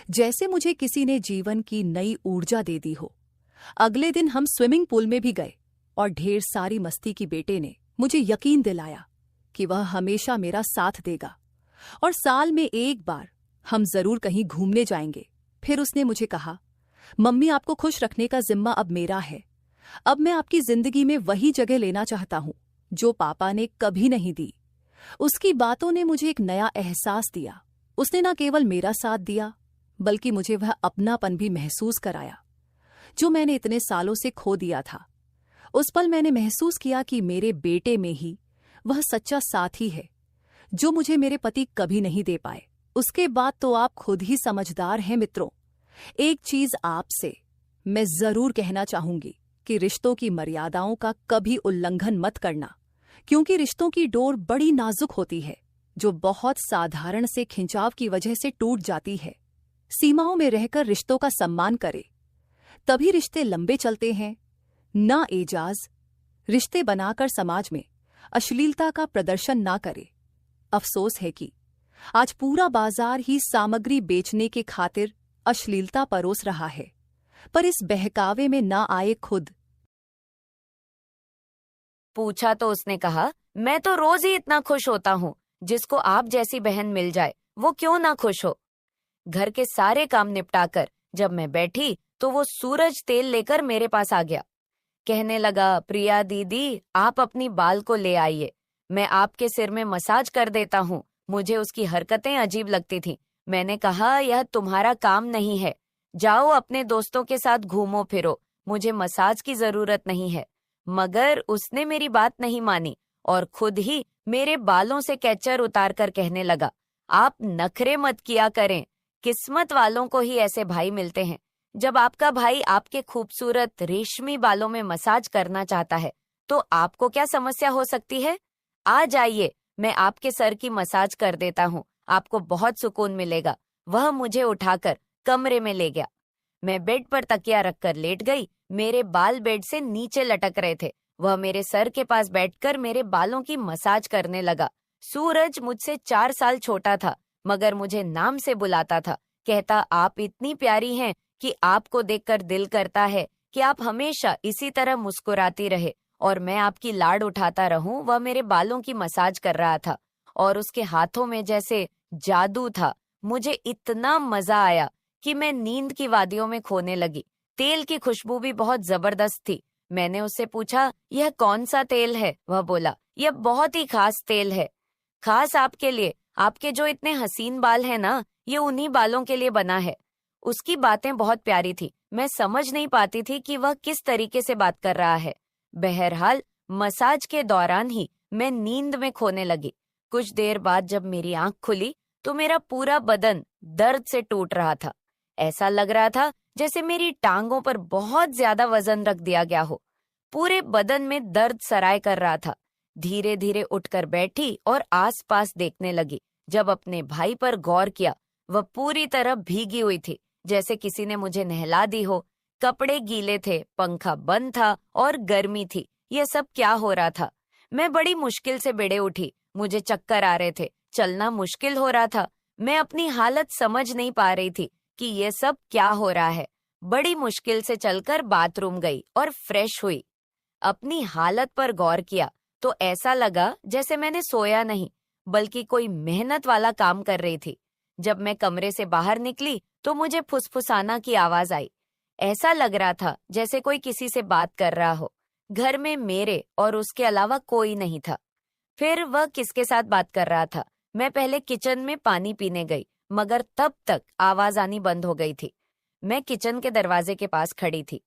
[SPEAKER 1] जैसे मुझे किसी ने जीवन की नई ऊर्जा दे दी हो। अगले दिन हम स्विमिंग पूल में भी गए और ढेर सारी मस्ती की बेटे ने मुझे यकीन दिलाया कि वह हमेशा मेरा साथ देगा और साल में एक बार हम जरूर कहीं घूमने जाएंगे। फिर उसने मुझे कहा, मम्मी, आपको खुश रखने का जिम्मा अब मेरा है। अब मैं आपकी जिंदगी में वही जगह लेना चाहता हूं जो पापा ने कभी नहीं दी। उसकी बातों ने मुझे एक नया एहसास दिया। उसने न केवल मेरा साथ दिया, बल्कि मुझे वह अपनापन भी महसूस कराया जो मैंने इतने सालों से खो दिया था। उस पल मैंने महसूस किया कि मेरे बेटे में ही वह सच्चा साथी है जो मुझे मेरे पति कभी नहीं दे पाए। उसके बाद तो आप खुद ही समझदार हैं मित्रों। एक चीज आपसे मैं जरूर कहना चाहूंगी कि रिश्तों की मर्यादाओं का कभी उल्लंघन मत करना, क्योंकि रिश्तों की डोर बड़ी नाजुक होती है जो बहुत साधारण से खिंचाव की वजह से टूट जाती है। सीमाओं में रहकर रिश्तों का सम्मान करें, तभी रिश्ते लंबे चलते हैं। ना एजाज रिश्ते बनाकर समाज में अश्लीलता का प्रदर्शन ना करे। अफसोस है कि आज पूरा बाजार ही सामग्री बेचने के खातिर अश्लीलता परोस रहा है, पर इस बहकावे में ना आए खुद।
[SPEAKER 3] पूछा तो उसने कहा, मैं तो रोज ही इतना खुश होता हूँ। जिसको आप जैसी बहन मिल जाए वो क्यों ना खुश हो। घर के सारे काम निपटाकर जब मैं बैठी तो वो सूरज तेल लेकर मेरे पास आ गया। कहने लगा, प्रिया दीदी, आप अपनी बाल को ले आइए, मैं आपके सिर में मसाज कर देता हूँ। मुझे उसकी हरकतें अजीब लगती थीं। मैंने कहा, यह तुम्हारा काम नहीं है, जाओ अपने दोस्तों के साथ घूमो फिरो, मुझे मसाज की जरूरत नहीं है। मगर उसने मेरी बात नहीं मानी और खुद ही मेरे बालों से कैचर उतार कर कहने लगा, आप नखरे मत किया करें, किस्मत वालों को ही ऐसे भाई मिलते हैं। जब आपका भाई आपके खूबसूरत रेशमी बालों में मसाज करना चाहता है तो आपको क्या समस्या हो सकती है? आ जाइए, मैं आपके सर की मसाज कर देता हूँ, आपको बहुत सुकून मिलेगा। वह मुझे उठाकर कमरे में ले गया। मैं बेड पर तकिया रखकर लेट गई। मेरे बाल बेड से नीचे लटक रहे थे। वह मेरे सर के पास बैठकर मेरे बालों की मसाज करने लगा। सूरज मुझसे 4 साल छोटा था, मगर मुझे नाम से बुलाता था। कहता, आप इतनी प्यारी हैं कि आपको देखकर दिल करता है कि आप हमेशा इसी तरह मुस्कुराती रहे और मैं आपकी लाड उठाता रहूं। वह मेरे बालों की मसाज कर रहा था और उसके हाथों में जैसे जादू था। मुझे इतना मजा आया कि मैं नींद की वादियों में खोने लगी। तेल की खुशबू भी बहुत जबरदस्त थी। मैंने उससे पूछा, यह कौन सा तेल है? वह बोला, यह बहुत ही खास तेल है, खास आपके लिए। आपके जो इतने हसीन बाल हैं ना, ये उन्हीं बालों के लिए बना है। उसकी बातें बहुत प्यारी थी। मैं समझ नहीं पाती थी कि वह किस तरीके से बात कर रहा है। बहरहाल मसाज के दौरान ही मैं नींद में खोने लगी। कुछ देर बाद जब मेरी आंख खुली तो मेरा पूरा बदन दर्द से टूट रहा था। ऐसा लग रहा था जैसे मेरी टांगों पर बहुत ज्यादा वजन रख दिया गया हो। पूरे बदन में दर्द सराय कर रहा था। धीरे धीरे उठकर बैठी और आसपास देखने लगी। जब अपने भाई पर गौर किया, वह पूरी तरह भीगी हुई थी, जैसे किसी ने मुझे नहला दी हो। कपड़े गीले थे, पंखा बंद था और गर्मी थी। यह सब क्या हो रहा था? मैं बड़ी मुश्किल से बेड़े उठी। मुझे चक्कर आ रहे थे, चलना मुश्किल हो रहा था। मैं अपनी हालत समझ नहीं पा रही थी कि यह सब क्या हो रहा है। बड़ी मुश्किल से चलकर बाथरूम गई और फ्रेश हुई। अपनी हालत पर गौर किया तो ऐसा लगा जैसे मैंने सोया नहीं, बल्कि कोई मेहनत वाला काम कर रही थी। जब मैं कमरे से बाहर निकली तो मुझे फुसफुसाना की आवाज आई। ऐसा लग रहा था जैसे कोई किसी से बात कर रहा हो। घर में मेरे और उसके अलावा कोई नहीं था। फिर वह किसके साथ बात कर रहा था? मैं पहले किचन में पानी पीने गई, मगर तब तक आवाज आनी बंद हो गई थी। मैं किचन के दरवाजे के पास खड़ी थी।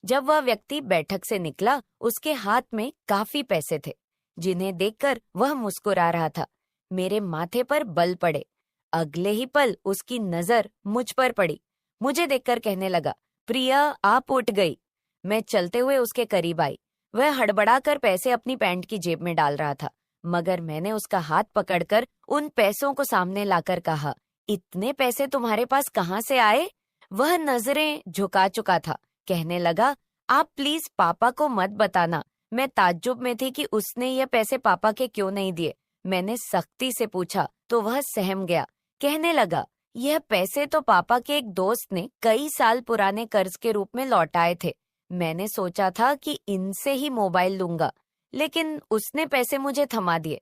[SPEAKER 3] जब वह व्यक्ति बैठक से निकला, उसके हाथ में काफी पैसे थे, जिन्हें देखकर वह मुस्कुरा रहा था। मेरे माथे पर बल पड़े। अगले ही पल उसकी नजर मुझ पर पड़ी। मुझे देखकर कहने लगा, प्रिया, आप उठ गई। मैं चलते हुए उसके करीब आई। वह हड़बड़ाकर पैसे अपनी पैंट की जेब में डाल रहा था, मगर मैंने उसका हाथ पकड़कर उन पैसों को सामने लाकर कहा, इतने पैसे तुम्हारे पास कहाँ से आए? वह नजरें झुका चुका था। कहने लगा, आप प्लीज पापा को मत बताना। मैं ताज्जुब में थी कि उसने ये पैसे पापा के क्यों नहीं दिए। मैंने सख्ती से पूछा तो वह सहम गया। कहने लगा, यह पैसे तो पापा के एक दोस्त ने कई साल पुराने कर्ज के रूप में लौटाए थे। मैंने सोचा था कि इनसे ही मोबाइल लूंगा, लेकिन उसने पैसे मुझे थमा दिए।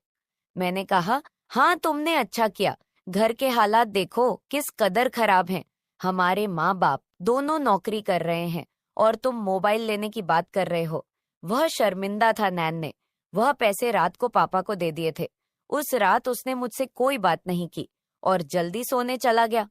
[SPEAKER 3] मैंने कहा, हाँ, तुमने अच्छा किया। घर के हालात देखो किस कदर खराब हैं। हमारे माँ बाप दोनों नौकरी कर रहे हैं और तुम मोबाइल लेने की बात कर रहे हो। वह शर्मिंदा था नैन ने। वह पैसे रात को पापा को दे दिए थे। उस रात उसने मुझसे कोई बात नहीं की और जल्दी सोने चला गया।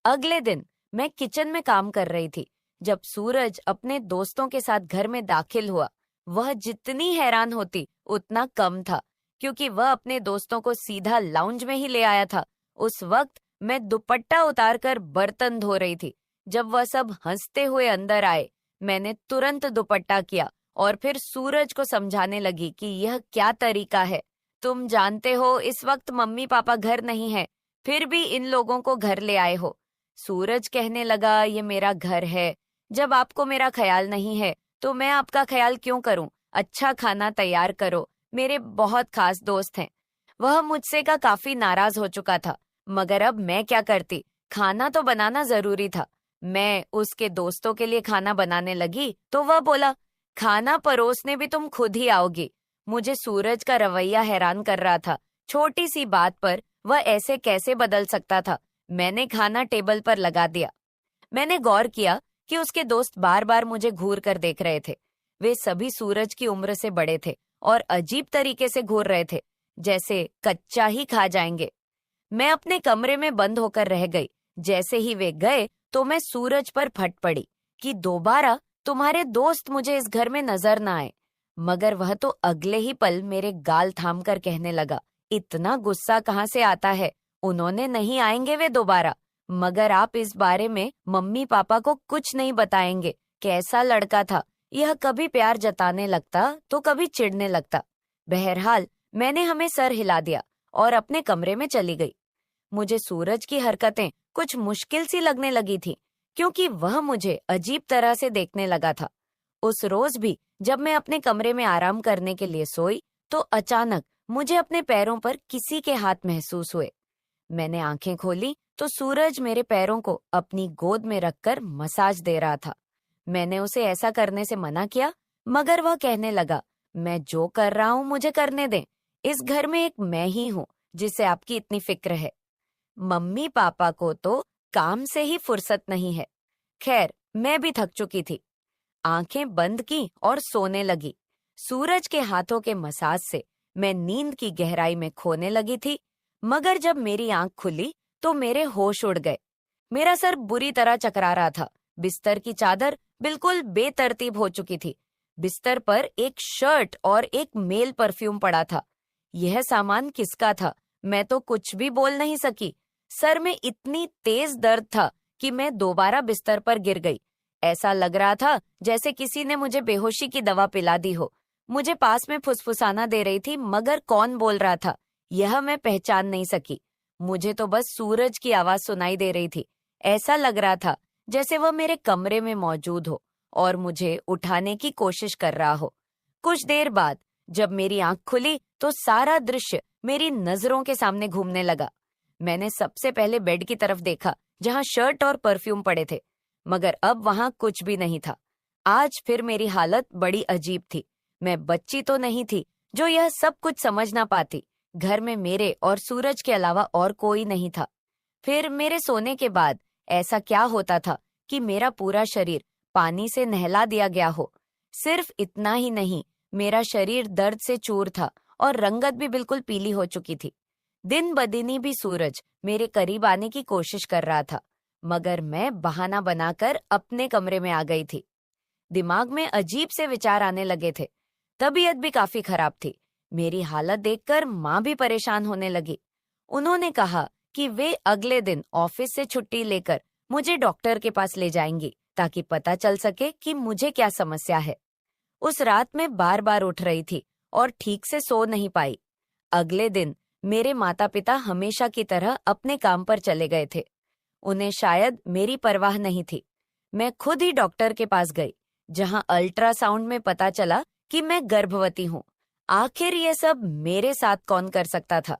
[SPEAKER 3] अगले दिन मैं किचन में काम कर रही थी जब सूरज अपने दोस्तों के साथ घर में दाखिल हुआ। वह जितनी हैरान होती उतना कम था, क्योंकि वह अपने दोस्तों को सीधा लाउंज में ही ले आया था। उस वक्त मैं दुपट्टा उतारकर बर्तन धो रही थी। जब वह सब हंसते हुए अंदर आए, मैंने तुरंत दुपट्टा किया और फिर सूरज को समझाने लगी कि यह क्या तरीका है। तुम जानते हो इस वक्त मम्मी पापा घर नहीं है, फिर भी इन लोगों को घर ले आए हो। सूरज कहने लगा, ये मेरा घर है। जब आपको मेरा ख्याल नहीं है तो मैं आपका ख्याल क्यों करूं? अच्छा खाना तैयार करो, मेरे बहुत खास दोस्त हैं। वह मुझसे का काफी नाराज हो चुका था, मगर अब मैं क्या करती? खाना तो बनाना जरूरी था। मैं उसके दोस्तों के लिए खाना बनाने लगी तो वह बोला, खाना परोसने भी तुम खुद ही आओगी। मुझे सूरज का रवैया हैरान कर रहा था। छोटी सी बात पर वह ऐसे कैसे बदल सकता था? मैंने खाना टेबल पर लगा दिया। मैंने गौर किया कि उसके दोस्त बार बार मुझे घूर कर देख रहे थे। वे सभी सूरज की उम्र से बड़े थे और अजीब तरीके से घूर रहे थे, जैसे कच्चा ही खा जाएंगे। मैं अपने कमरे में बंद होकर रह गई। जैसे ही वे गए तो मैं सूरज पर फट पड़ी कि दोबारा तुम्हारे दोस्त मुझे इस घर में नजर ना आए। मगर वह तो अगले ही पल मेरे गाल थाम कर कहने लगा, इतना गुस्सा कहाँ से आता है? उन्होंने नहीं आएंगे वे दोबारा। मगर आप इस बारे में मम्मी पापा को कुछ नहीं बताएंगे। कैसा लड़का था यह, कभी प्यार जताने लगता तो कभी चिढ़ने लगता। बहरहाल मैंने हमें सर हिला दिया और अपने कमरे में चली गई। मुझे सूरज की हरकतें कुछ मुश्किल सी लगने लगी थी, क्योंकि वह मुझे अजीब तरह से देखने लगा था। उस रोज भी जब मैं अपने कमरे में आराम करने के लिए सोई तो अचानक मुझे अपने पैरों पर किसी के हाथ महसूस हुए। मैंने आंखें खोली तो सूरज मेरे पैरों को अपनी गोद में रखकर मसाज दे रहा था। मैंने उसे ऐसा करने से मना किया, मगर वह कहने लगा, मैं जो कर रहा हूं मुझे करने दें। इस घर में एक मैं ही हूं जिसे आपकी इतनी फिक्र है। मम्मी पापा को तो काम से ही फुर्सत नहीं है। खैर, मैं भी थक चुकी थी। आंखें बंद की और सोने लगी। सूरज के हाथों के मसाज से मैं नींद की गहराई में खोने लगी थी, मगर जब मेरी आंख खुली तो मेरे होश उड़ गए। मेरा सर बुरी तरह चकरा रहा था। बिस्तर की चादर बिल्कुल बेतरतीब हो चुकी थी। बिस्तर पर एक शर्ट और एक मेल परफ्यूम पड़ा था। यह सामान किसका था? मैं तो कुछ भी बोल नहीं सकी। सर में इतनी तेज दर्द था कि मैं दोबारा बिस्तर पर गिर गई। ऐसा लग रहा था जैसे किसी ने मुझे बेहोशी की दवा पिला दी हो। मुझे पास में फुसफुसाना दे रही थी, मगर कौन बोल रहा था यह मैं पहचान नहीं सकी। मुझे तो बस सूरज की आवाज सुनाई दे रही थी। ऐसा लग रहा था जैसे वह मेरे कमरे में मौजूद हो और मुझे उठाने की कोशिश कर रहा हो। कुछ देर बाद जब मेरी आंख खुली तो सारा दृश्य मेरी नजरों के सामने घूमने लगा। मैंने सबसे पहले बेड की तरफ देखा जहां शर्ट और परफ्यूम पड़े थे, मगर अब वहां कुछ भी नहीं था। आज फिर मेरी हालत बड़ी अजीब थी। मैं बच्ची तो नहीं थी जो यह सब कुछ समझ ना पाती। घर में मेरे और सूरज के अलावा और कोई नहीं था। फिर मेरे सोने के बाद ऐसा क्या होता था कि मेरा पूरा शरीर पानी से नहला दिया गया हो। सिर्फ इतना ही नहीं, मेरा शरीर दर्द से चूर था और रंगत भी बिल्कुल पीली हो चुकी थी। दिन बदिनी भी सूरज मेरे करीब आने की कोशिश कर रहा था, मगर मैं बहाना बनाकर अपने कमरे में आ गई थी। दिमाग में अजीब से विचार आने लगे थे। तबीयत भी काफी खराब थी। मेरी हालत देखकर माँ भी परेशान होने लगी। उन्होंने कहा कि वे अगले दिन ऑफिस से छुट्टी लेकर मुझे डॉक्टर के पास ले जाएंगी ताकि पता चल सके कि मुझे क्या समस्या है। उस रात मैं बार बार उठ रही थी और ठीक से सो नहीं पाई। अगले दिन मेरे माता पिता हमेशा की तरह अपने काम पर चले गए थे। उन्हें शायद मेरी परवाह नहीं थी। मैं खुद ही डॉक्टर के पास गई, जहां अल्ट्रासाउंड में पता चला कि मैं गर्भवती हूँ। आखिर ये सब मेरे साथ कौन कर सकता था?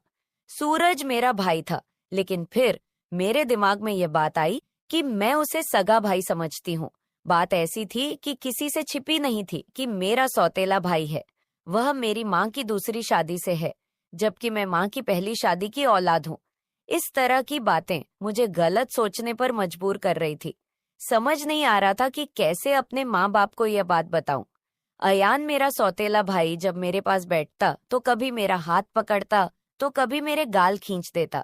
[SPEAKER 3] सूरज मेरा भाई था, लेकिन फिर मेरे दिमाग में यह बात आई कि मैं उसे सगा भाई समझती हूँ। बात ऐसी थी कि किसी से छिपी नहीं थी कि मेरा सौतेला भाई है। वह मेरी माँ की दूसरी शादी से है, जबकि मैं माँ की पहली शादी की औलाद हूँ। इस तरह की बातें मुझे गलत सोचने पर मजबूर कर रही थी। समझ नहीं आ रहा था कि कैसे अपने माँ बाप को यह बात बताऊं। अयान मेरा सौतेला भाई जब मेरे पास बैठता तो कभी मेरा हाथ पकड़ता तो कभी मेरे गाल खींच देता।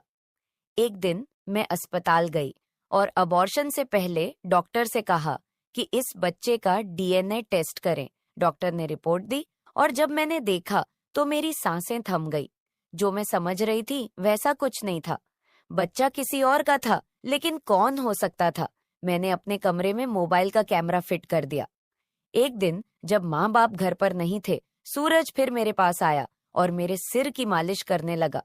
[SPEAKER 3] एक दिन मैं अस्पताल गई और अबॉर्शन से पहले डॉक्टर से कहा कि इस बच्चे का डीएनए टेस्ट करें। डॉक्टर ने रिपोर्ट दी और जब मैंने देखा तो मेरी सांसें थम गई। जो मैं समझ रही थी वैसा कुछ नहीं था। बच्चा किसी और का था, लेकिन कौन हो सकता था? मैंने अपने कमरे में मोबाइल का कैमरा फिट कर दिया। एक दिन जब माँ बाप घर पर नहीं थे, सूरज फिर मेरे पास आया और मेरे सिर की मालिश करने लगा।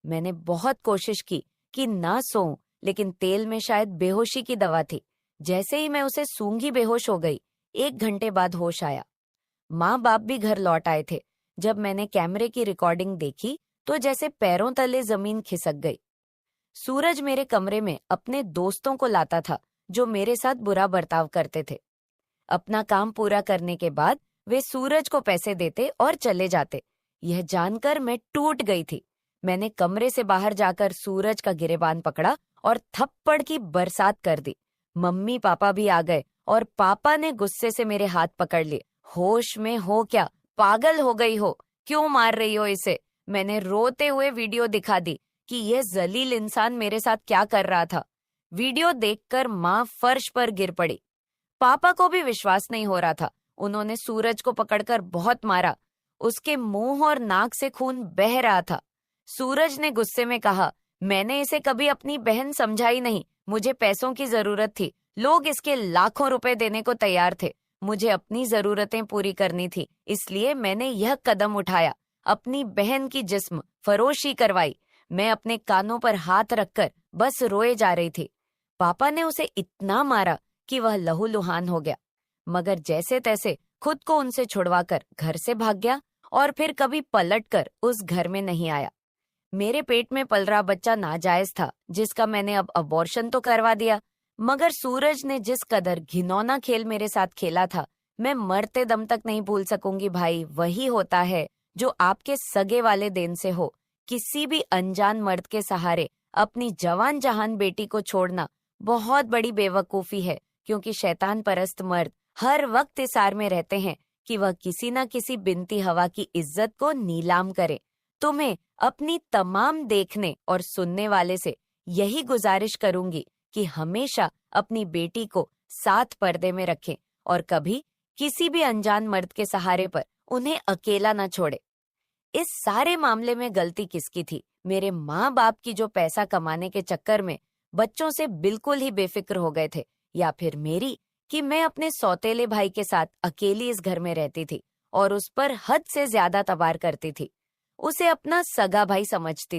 [SPEAKER 3] मैंने बहुत कोशिश की कि ना सोऊं, लेकिन तेल में शायद बेहोशी की दवा थी। जैसे ही मैं उसे सूंघी बेहोश हो गई। 1 घंटे बाद होश आया। माँ बाप भी घर लौट आए थे। जब मैंने कैमरे की रिकॉर्डिंग देखी तो जैसे पैरों तले जमीन खिसक गई। सूरज मेरे कमरे में अपने दोस्तों को लाता था जो मेरे साथ बुरा बर्ताव करते थे। अपना काम पूरा करने के बाद वे सूरज को पैसे देते और चले जाते। यह जानकर मैं टूट गई थी। मैंने कमरे से बाहर जाकर सूरज का गिरेबान पकड़ा और थप्पड़ की बरसात कर दी। मम्मी पापा भी आ गए और पापा ने गुस्से से मेरे हाथ पकड़ लिए। होश में हो क्या? पागल हो गई हो? क्यों मार रही हो इसे? मैंने रोते हुए वीडियो दिखा दी कि यह जलील इंसान मेरे साथ क्या कर रहा था। वीडियो देखकर माँ फर्श पर गिर पड़ी। पापा को भी विश्वास नहीं हो रहा था। उन्होंने सूरज को पकड़कर बहुत मारा। उसके मुंह और नाक से खून बह रहा था। सूरज ने गुस्से में कहा, मैंने इसे कभी अपनी बहन समझा ही नहीं। मुझे पैसों की जरूरत थी। लोग इसके लाखों रुपए देने को तैयार थे। मुझे अपनी जरूरतें पूरी करनी थी, इसलिए मैंने यह कदम उठाया। अपनी बहन की जिस्म फरोशी करवाई। मैं अपने कानों पर हाथ रखकर बस रोए जा रही थी। पापा ने उसे इतना मारा कि वह लहूलुहान हो गया, मगर जैसे तैसे खुद को उनसे छुड़वाकर घर से भाग गया और फिर कभी पलटकर उस घर में नहीं आया। मेरे पेट में पल रहा बच्चा नाजायज था, जिसका मैंने अब अबॉर्शन तो करवा दिया, मगर सूरज ने जिस कदर घिनौना खेल मेरे साथ खेला था, मैं मरते दम तक नहीं भूल सकूंगी। भाई वही होता है जो आपके सगे वाले देन से हो। किसी भी अनजान मर्द के सहारे अपनी जवान जहान बेटी को छोड़ना बहुत बड़ी बेवकूफी है, क्योंकि शैतान परस्त मर्द हर वक्त इस आर में रहते हैं कि वह किसी न किसी बिनती हवा की इज्जत को नीलाम करे। तुम्हें अपनी तमाम देखने और सुनने वाले से यही गुजारिश करूंगी कि हमेशा अपनी बेटी को साथ पर्दे में रखें और कभी किसी भी अनजान मर्द के सहारे पर उन्हें अकेला न छोड़े। इस सारे मामले में गलती किसकी थी? मेरे माँ बाप की, जो पैसा कमाने के चक्कर में बच्चों से बिल्कुल ही बेफिक्र हो गए थे, या फिर मेरी कि मैं अपने सौतेले भाई के साथ अकेली इस घर में रहती थी और उस पर हद से ज्यादा तबार करती थी। उसे अपना सगा भाई समझती